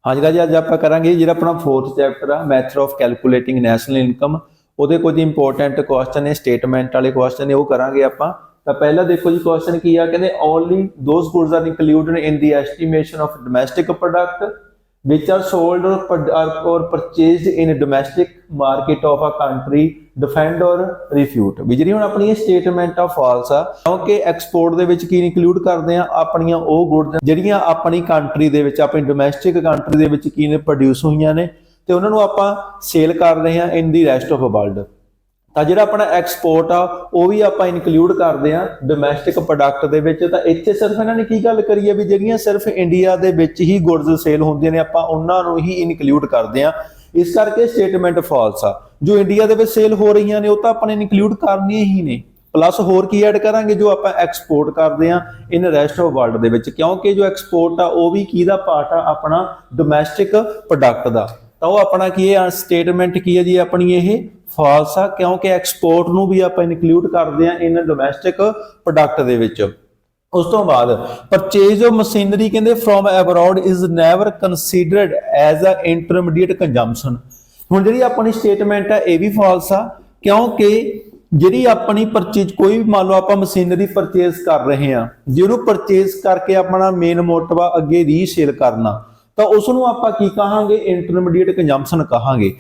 हाँ जी राजे, अज आप करांगे जो अपना 4th चैप्टर आ method of calculating national income वो कुछ इंपोर्टेंट क्वेश्चन है स्टेटमेंट वाले क्वेश्चन है वो करांगे आप। तो पहला देखो जी क्वेश्चन की आ कहते only those goods are included in the estimation of domestic product which are sold or purchased in a domestic market of a country defend or refute ਵੀ ਜਿਹੜੀ ਹੁਣ ਆਪਣੀ ਇਹ ਸਟੇਟਮੈਂਟ ਆ ਫਾਲਸ ਆ ਕਿਉਂਕਿ ਐਕਸਪੋਰਟ ਦੇ ਵਿੱਚ ਕੀ ਇਨਕਲੂਡ ਕਰਦੇ ਆ ਆਪਣੀਆਂ ਉਹ ਗੁੱਡਸ ਜਿਹੜੀਆਂ ਆਪਣੀ ਕੰਟਰੀ ਦੇ ਵਿੱਚ ਆਪਣੀ ਡੋਮੈਸਟਿਕ ਕੰਟਰੀ ਦੇ ਵਿੱਚ ਕੀ ਨੇ ਪ੍ਰੋਡਿਊਸ ਹੋਈਆਂ ਨੇ ਤੇ ਉਹਨਾਂ ਨੂੰ ਆਪਾਂ ਸੇਲ ਕਰ ਰਹੇ ਆ ਇਨ ਦੀ ਰੈਸਟ ਆਫ ਵਰਲਡ। ਤਾਂ ਜਿਹੜਾ ਆਪਣਾ ਐਕਸਪੋਰਟ ਆ ਉਹ ਵੀ ਆਪਾਂ ਇਨਕਲੂਡ ਕਰਦੇ ਆ ਡੋਮੈਸਟਿਕ ਪ੍ਰੋਡਕਟ ਦੇ ਵਿੱਚ। ਤਾਂ ਇੱਥੇ ਸਿਰਫ ਇਹਨਾਂ ਨੇ ਕੀ ਗੱਲ ਕਰੀ ਹੈ ਵੀ ਜਿਹੜੀਆਂ ਸਿਰਫ ਇੰਡੀਆ ਦੇ ਵਿੱਚ ਹੀ ਗੁੱਡਸ ਸੇਲ ਹੁੰਦੀਆਂ ਨੇ ਆਪਾਂ ਉਹਨਾਂ ਨੂੰ ਹੀ ਇਨਕਲੂਡ ਕਰਦੇ ਆ, ਇਸ ਕਰਕੇ ਸਟੇਟਮੈਂਟ ਫਾਲਸ ਆ। ਜੋ ਇੰਡੀਆ ਦੇ ਵਿੱਚ ਸੇਲ ਹੋ ਰਹੀਆਂ ਨੇ ਉਹ ਤਾਂ ਆਪਾਂ ਨੇ ਇਨਕਲੂਡ ਕਰਨੀਆਂ ਹੀ ਨੇ, ਪਲੱਸ ਹੋਰ ਕੀ ਐਡ ਕਰਾਂਗੇ ਜੋ ਆਪਾਂ ਐਕਸਪੋਰਟ ਕਰਦੇ ਆ ਇਨ ਰੈਸਟ ਆਫ ਵਰਲਡ ਦੇ ਵਿੱਚ, ਕਿਉਂਕਿ ਜੋ ਐਕਸਪੋਰਟ ਆ ਉਹ ਵੀ ਕਿਹਦਾ ਪਾਰਟ ਆ ਆਪਣਾ ਡੋਮੈਸਟਿਕ ਪ੍ਰੋਡਕਟ ਦਾ। ਤਾਂ ਉਹ ਆਪਣਾ ਕੀ ਹੈ ਸਟੇਟਮੈਂਟ ਕੀ ਹੈ ਜੀ ਆਪਣੀ ਇਹ ਫਾਲਸ ਆ, ਕਿਉਂਕਿ ਐਕਸਪੋਰਟ ਨੂੰ ਵੀ ਆਪਾਂ ਇਨਕਲੂਡ ਕਰਦੇ ਆ ਇਨ ਡੋਮੈਸਟਿਕ ਪ੍ਰੋਡਕਟ ਦੇ ਵਿੱਚ। ਉਸ ਤੋਂ ਬਾਅਦ ਪਰਚੇਜ ਆਫ ਮਸ਼ੀਨਰੀ ਕਹਿੰਦੇ from abroad is never considered as a intermediate consumption. ਹੁਣ ਜਿਹੜੀ ਆਪਣੀ ਸਟੇਟਮੈਂਟ ਆ ਇਹ ਵੀ ਫਾਲਸ ਆ, ਕਿਉਂਕਿ ਜਿਹੜੀ ਆਪਣੀ ਪਰਚੇਜ ਕੋਈ ਵੀ ਮੰਨ ਲਓ ਆਪਾਂ ਮਸ਼ੀਨਰੀ ਪਰਚੇਸ ਕਰ ਰਹੇ ਆ, ਜੇ ਉਹਨੂੰ ਪਰਚੇਸ ਕਰਕੇ ਆਪਣਾ ਮੇਨ ਮੋਟਿਵ ਆ ਅੱਗੇ ਰੀਸੇਲ ਕਰਨਾ ਤਾਂ ਉਸ ਨੂੰ ਆਪਾਂ ਕੀ ਕਹਾਂਗੇ ਇੰਟਰਮੀਡੀਏਟ ਕੰਜ਼ੰਪਸ਼ਨ ਕਹਾਂਗੇ।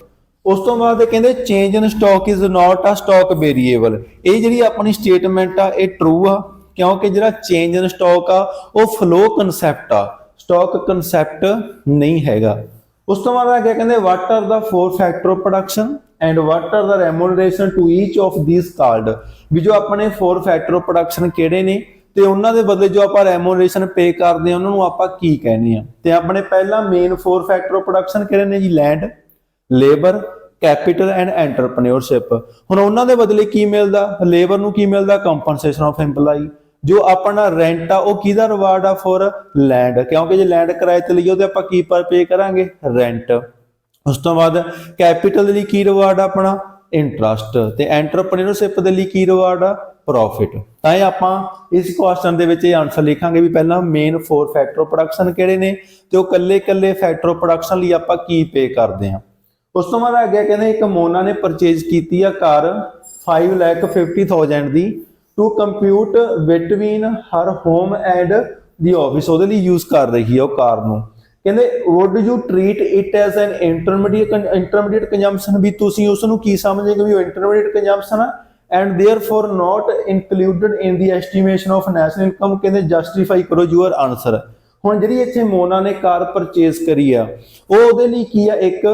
ਉਸ ਤੋਂ ਬਾਅਦ ਕਹਿੰਦੇ change in stock is not a stock variable. ਇਹ ਜਿਹੜੀ ਆਪਣੀ ਸਟੇਟਮੈਂਟ ਆ ਇਹ ਟਰੂ ਆ, ਕਿਉਂਕਿ ਜਿਹੜਾ ਚੇਂਜ ਇਨ ਸਟਾਕ ਆ ਉਹ ਫਲੋ ਕਨਸੈਪਟ ਆ, ਸਟਾਕ ਕਨਸੈਪਟ ਨਹੀਂ ਹੈਗਾ। ਉਸ ਤੋਂ ਬਾਅਦ ਆ ਗਿਆ ਕਹਿੰਦੇ what are the 4 factor of production and what are the remuneration to each of these called. ਵੀ ਜੋ ਆਪਣੇ 4 ਫੈਕਟਰ ਆਫ ਪ੍ਰੋਡਕਸ਼ਨ ਕਿਹੜੇ ਨੇ ਤੇ ਉਹਨਾਂ ਦੇ ਬਦਲੇ ਜੋ ਆਪਾਂ ਰੈਮੂਨਰੇਸ਼ਨ ਪੇ ਕਰਦੇ ਆ ਉਹਨਾਂ ਨੂੰ ਆਪਾਂ ਕੀ ਕਹਿੰਦੇ ਆ। ਤੇ ਆਪਣੇ ਪਹਿਲਾ ਮੇਨ 4 ਫੈਕਟਰ ਆਫ ਪ੍ਰੋਡਕਸ਼ਨ ਕਿਹੜੇ ਨੇ ਜੀ ਲੈਂਡ, ਲੇਬਰ, ਕੈਪੀਟਲ ਐਂਡ ਐਂਟਰਪ੍ਰੇਨਿਓਰਸ਼ਿਪ। ਹੁਣ ਉਹਨਾਂ ਦੇ ਬਦਲੇ ਕੀ ਮਿਲਦਾ, ਲੇਬਰ ਨੂੰ ਕੀ ਮਿਲਦਾ ਕੰਪਨਸੇਸ਼ਨ ਆਫ EMPLOYE। ਜੋ ਆਪਣਾ ਰੈਂਟ ਆ ਉਹ ਕਿਹਦਾ ਰਿਵਾਰਡ ਆ ਫॉर ਲੈਂਡ, ਕਿਉਂਕਿ ਜੇ ਲੈਂਡ ਕਿਰਾਏ ਤੇ ਲਈਏ ਉਹਦੇ ਆਪਾਂ ਕੀ ਪਰ ਪੇ ਕਰਾਂਗੇ ਰੈਂਟ। ਉਸ ਤੋਂ ਬਾਅਦ ਕੈਪੀਟਲ ਦੇ ਲਈ ਕੀ ਰਿਵਾਰਡ ਆ ਆਪਣਾ ਇੰਟਰਸਟ, ਤੇ ਐਂਟਰਪ੍ਰੇਨਿਓਰਸ਼ਿਪ ਦੇ ਲਈ ਕੀ ਰਿਵਾਰਡ ਆ ਪ੍ਰੋਫਿਟ। ਤਾਂ ਇਹ ਆਪਾਂ ਇਸ ਕੁਐਸਚਨ ਦੇ ਵਿੱਚ ਇਹ ਆਨਸਰ ਲਿਖਾਂਗੇ ਵੀ ਪਹਿਲਾਂ ਮੇਨ 4 ਫੈਕਟਰ ਆਫ ਪ੍ਰੋਡਕਸ਼ਨ ਕਿਹੜੇ ਨੇ ਤੇ ਉਹ ਕੱਲੇ ਫੈਕਟਰ ਆਫ ਪ੍ਰੋਡਕਸ਼ਨ ਲਈ ਆਪਾਂ ਕੀ ਪੇ ਕਰਦੇ ਆ। ਉਸ ਤੋਂ ਬਾਅਦ ਆ ਗਿਆ ਕਹਿੰਦੇ ਇੱਕ ਮੋਨਾ ਨੇ ਪਰਚੇਜ ਕੀਤੀ ਆ ਕਾਰ 5,50,000 ਦੀ to compute between her home and the office, ਉਹਦੇ ਲਈ ਯੂਜ਼ ਕਰ ਰਹੀ ਆ ਉਹ ਕਾਰ ਨੂੰ। ਕਹਿੰਦੇ would you treat it as an intermediate consumption, ਵੀ ਤੁਸੀਂ ਉਸ ਨੂੰ ਕੀ ਸਮਝੋਗੇ ਵੀ ਉਹ ਇੰਟਰਮੀਡੀਏਟ ਕੰਜ਼ੰਪਸ਼ਨ ਆ and therefore not included in the estimation of national income. ਕਹਿੰਦੇ ਜਸਟੀਫਾਈ ਕਰੋ ਯੂਅਰ ਆਨਸਰ। ਹੁਣ ਜਿਹੜੀ ਇੱਥੇ ਮੋਨਾ ਨੇ ਕਾਰ ਪਰਚੇਸ ਕਰੀ ਆ ਉਹ ਉਹਦੇ ਲਈ ਕੀ ਆ ਇੱਕ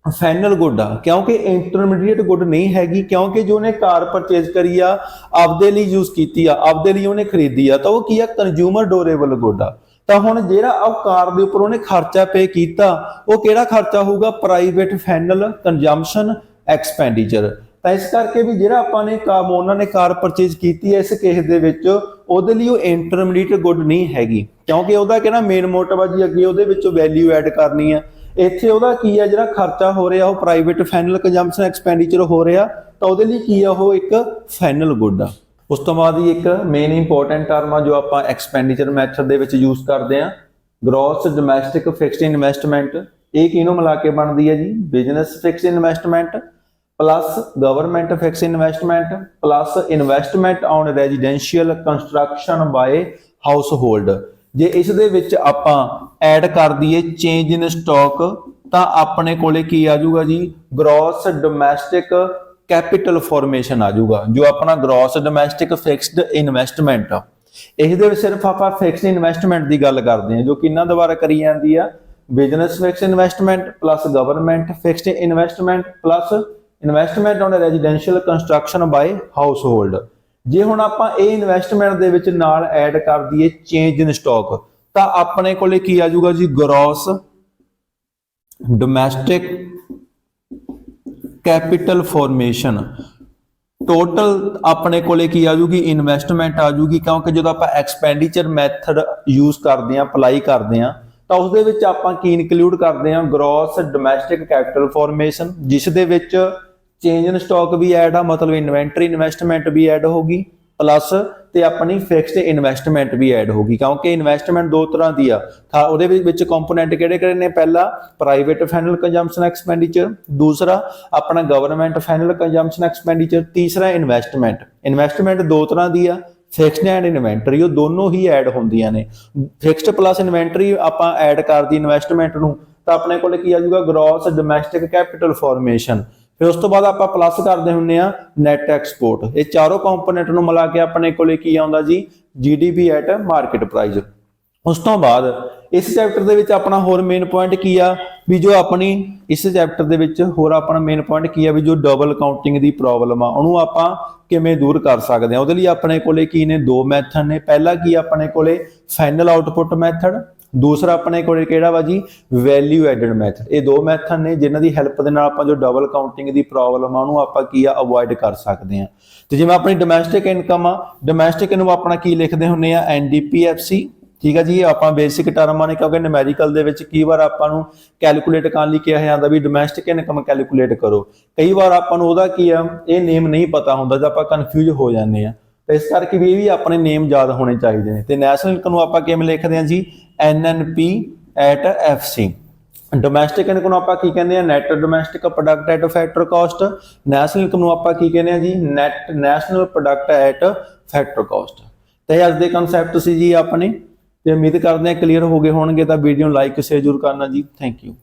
ਫਾਈਨਲ ਗੁੱਡ ਆ, ਕਿਉਂਕਿ ਇੰਟਰਮੀਡੀਏਟ ਗੁੱਡ ਨਹੀਂ ਹੈਗੀ, ਕਿਉਂਕਿ ਜੋ ਉਹਨੇ ਕਾਰ ਪਰਚੇਸ ਕਰੀ ਆ ਆਪਦੇ ਲਈ ਯੂਜ਼ ਕੀਤੀ ਆ, ਆਪਦੇ ਲਈ ਉਹਨੇ ਖਰੀਦੀ ਆ, ਤਾਂ ਉਹ ਕੀ ਆ ਕੰਜ਼ਿਊਮਰ ਡਿਊਰੇਬਲ ਗੁੱਡ ਆ। ਤਾਂ ਹੁਣ ਜਿਹੜਾ ਉਹ ਕਾਰ ਦੇ ਉੱਪਰ ਉਹਨੇ ਖਰਚਾ ਪੇ ਕੀਤਾ ਉਹ ਕਿਹੜਾ ਖਰਚਾ ਹੋਊਗਾ ਪ੍ਰਾਈਵੇਟ ਫਾਈਨਲ ਕੰਜ਼ੰਪਸ਼ਨ ਐਕਸਪੈਂਡੀਚਰ। ਤਾਂ ਇਸ ਕਰਕੇ ਵੀ ਜਿਹੜਾ ਆਪਾਂ ਨੇ ਮੋਨਾ ਨੇ ਕਾਰ ਪਰਚੇਜ ਕੀਤੀ ਹੈ ਇਸ ਕੇਸ ਦੇ ਵਿੱਚ ਉਹਦੇ ਲਈ ਉਹ ਇੰਟਰਮੀਡੀਏਟ ਗੁੱਡ ਨਹੀਂ ਹੈਗੀ, ਕਿਉਂਕਿ ਉਹਦਾ ਕਿਹੜਾ ਮੇਨ ਮੋਟਿਵ ਆ ਜੀ ਅੱਗੇ ਉਹਦੇ ਵਿੱਚੋਂ ਵੈਲਿਊ ਐਡ ਕਰਨੀ ਆ। ਇੱਥੇ ਉਹਦਾ ਕੀ ਆ ਜਿਹੜਾ ਖਰਚਾ ਹੋ ਰਿਹਾ ਉਹ ਪ੍ਰਾਈਵੇਟ ਫਾਈਨਲ ਕੰਜ਼ੰਪਸ਼ਨ ਐਕਸਪੈਂਡੀਚਰ ਹੋ ਰਿਹਾ, ਤਾਂ ਉਹਦੇ ਲਈ ਕੀ ਆ ਉਹ ਇੱਕ ਫਾਈਨਲ ਗੁੱਡ ਆ। ਉਸ ਤੋਂ ਬਾਅਦ ਹੀ ਇੱਕ ਮੇਨ ਇੰਪੋਰਟੈਂਟ ਟਰਮ ਆ ਜੋ ਆਪਾਂ ਐਕਸਪੈਂਡੀਚਰ ਮੈਥਡ ਦੇ ਵਿੱਚ ਯੂਜ਼ ਕਰਦੇ ਆ ਗ੍ਰੋਸ ਡੋਮੈਸਟਿਕ ਫਿਕਸਡ ਇਨਵੈਸਟਮੈਂਟ। ਇਹ ਕਿਹਨੂੰ ਮਿਲਾ ਕੇ ਬਣਦੀ ਹੈ ਜੀ business fixed investment plus government fix investment plus investment on residential construction by household. ਜੇ ਇਸ ਦੇ ਵਿੱਚ ਆਪਾਂ ਐਡ ਕਰ ਦਈਏ ਚੇਂਜ ਇਨ ਸਟਾਕ ਤਾਂ ਆਪਣੇ ਕੋਲੇ ਕੀ ਆ ਜਾਊਗਾ ਜੀ ਗ੍ਰੋਸ ਡੋਮੈਸਟਿਕ ਕੈਪੀਟਲ ਫਾਰਮੇਸ਼ਨ ਆ ਜਾਊਗਾ, ਜੋ ਆਪਣਾ ਗ੍ਰੋਸ ਡੋਮੈਸਟਿਕ ਫਿਕਸਡ ਇਨਵੈਸਟਮੈਂਟ ਆ। ਇਸ ਦੇ ਵਿੱਚ ਸਿਰਫ ਆਪਾਂ ਫਿਕਸਡ ਇਨਵੈਸਟਮੈਂਟ ਦੀ ਗੱਲ ਕਰਦੇ ਹਾਂ ਜੋ ਕਿੰਨਾ ਦੁਆਰਾ ਕਰੀ ਜਾਂਦੀ ਆ business fix investment plus government fixed investment plus investment on residential construction by household. ਜੇ ਹੁਣ ਆਪਾਂ ਇਹ ਇਨਵੈਸਟਮੈਂਟ ਦੇ ਵਿੱਚ ਨਾਲ ਐਡ ਕਰ ਦਈਏ ਚੇਂਜ ਇਨ ਸਟਾਕ ਤਾਂ ਆਪਣੇ ਕੋਲੇ ਕੀ ਆ ਜਾਊਗਾ ਜੀ gross domestic capital formation. Total ਆਪਣੇ ਕੋਲੇ ਕੀ ਆ ਜੂਗੀ ਇਨਵੈਸਟਮੈਂਟ ਆ ਜੂਗੀ, ਕਿਉਂਕਿ ਜਦੋਂ ਆਪਾਂ ਐਕਸਪੈਂਡੀਚਰ ਮੈਥਡ ਯੂਜ਼ ਕਰਦੇ ਆਂ ਅਪਲਾਈ ਕਰਦੇ ਆਂ ਤਾਂ ਉਸ ਦੇ ਵਿੱਚ ਆਪਾਂ ਕੀ ਇਨਕਲੂਡ ਕਰਦੇ ਆਂ ਗ੍ਰੋਸ ਡੋਮੈਸਟਿਕ ਕੈਪੀਟਲ ਫਾਰਮੇਸ਼ਨ, ਜਿਸ ਦੇ ਵਿੱਚ ਚੇਂਜ ਇਨ ਸਟਾਕ ਵੀ ਐਡ ਆ, ਮਤਲਬ ਇਨਵੈਂਟਰੀ ਇਨਵੈਸਟਮੈਂਟ ਵੀ ਐਡ ਹੋਗੀ प्लस ਤੇ ਆਪਣੀ ਫਿਕਸਡ ਇਨਵੈਸਟਮੈਂਟ ਵੀ ਐਡ ਹੋਗੀ ਕਿਉਂਕਿ ਇਨਵੈਸਟਮੈਂਟ ਦੋ ਤਰ੍ਹਾਂ ਦੀ ਆ ਉਹਦੇ ਵਿੱਚ ਕੰਪੋਨੈਂਟ ਕਿਹੜੇ ਨੇ ਪਹਿਲਾ ਪ੍ਰਾਈਵੇਟ ਫਾਈਨਲ ਕੰਜ਼ੰਪਸ਼ਨ ਐਕਸਪੈਂਡੀਚਰ ਦੂਸਰਾ ਆਪਣਾ ਗਵਰਨਮੈਂਟ ਫਾਈਨਲ ਕੰਜ਼ੰਪਸ਼ਨ ਐਕਸਪੈਂਡੀਚਰ ਤੀਸਰਾ ਇਨਵੈਸਟਮੈਂਟ ਦੋ ਤਰ੍ਹਾਂ ਦੀ ਆ ਫਿਕਸਡ ਐਂਡ ਇਨਵੈਂਟਰੀ ਉਹ ਦੋਨੋਂ ਹੀ ਐਡ ਹੁੰਦੀਆਂ ਨੇ ਫਿਕਸਡ ਪਲੱਸ ਇਨਵੈਂਟਰੀ ਆਪਾਂ ਐਡ ਕਰਦੀ ਇਨਵੈਸਟਮੈਂਟ ਨੂੰ ਤਾਂ ਆਪਣੇ ਕੋਲ ਕੀ ਆ ਜਾਊਗਾ ਗ੍ਰੋਸ ਡੋਮੈਸਟਿਕ ਕੈਪੀਟਲ ਫਾਰਮੇਸ਼ਨ फिर उस तो बाद आप प्लस करते होंगे नैट एक्सपोर्ट ये चारों कंपोनेंट ਨੂੰ मिला के अपने को की आउंदा जी GDP एट मार्केट प्राइस उस तो बाद इस चैप्टर ਦੇ ਵਿੱਚ ਆਪਣਾ ਹੋਰ ਮੇਨ ਪੁਆਇੰਟ ਕੀ ਆ ਵੀ ਜੋ ਆਪਣੀ ਇਸ ਚੈਪਟਰ ਦੇ ਵਿੱਚ ਹੋਰ ਆਪਣਾ ਮੇਨ ਪੁਆਇੰਟ ਕੀ ਆ ਵੀ ਜੋ ਡਬਲ ਕਾਊਂਟਿੰਗ ਦੀ ਪ੍ਰੋਬਲਮ ਆ ਉਹਨੂੰ ਆਪਾਂ ਕਿਵੇਂ ਦੂਰ ਕਰ ਸਕਦੇ ਆ ਉਹਦੇ ਲਈ ਆਪਣੇ ਕੋਲੇ ਕੀ ਨੇ ਦੋ ਮੈਥਡ ਨੇ ਪਹਿਲਾ ਕੀ ਆਪਣੇ ਕੋਲੇ ਫਾਈਨਲ ਆਊਟਪੁੱਟ ਮੈਥਡ दूसरा अपने को किहड़ा वा जी वैल्यू एडेड मैथड ये दो मैथड ने जिन्हां दी हेल्प दे नाल आपां जो डबल काउंटिंग दी प्रॉब्लम आ उहनूं आपां की अवॉइड कर सकते हैं ते जिवें अपनी डोमैस्टिक इनकम आ डोमैस्टिक नूं अपना की लिखदे हुंदे आ NDPFC ठीक है जी आपां बेसिक टर्मां ने क्योंकि न्यूमेरिकल दे विच कई बार आपां नूं कैलकुलेट करन लई किहा जांदा भी डोमैस्टिक इनकम कैलकुलेट करो कई बार आपां नूं ओहदा की आ ये नेम नहीं पता हुंदा तां आपां कन्फ्यूज हो जांदे आ तो इस करके भी अपने नेम याद होने चाहिए हैं तो नैशनल इनकम आप लिखते हैं जी NNP at FC domestic income आप कहते हैं net domestic product at factor cost national income आप कहते हैं जी net national product at factor cost तो अज के कंसैप्ट से जी अपने उम्मीद करते हैं क्लीयर हो गए होंगे तो वीडियो लाइक शेयर जरूर करना जी थैंक यू।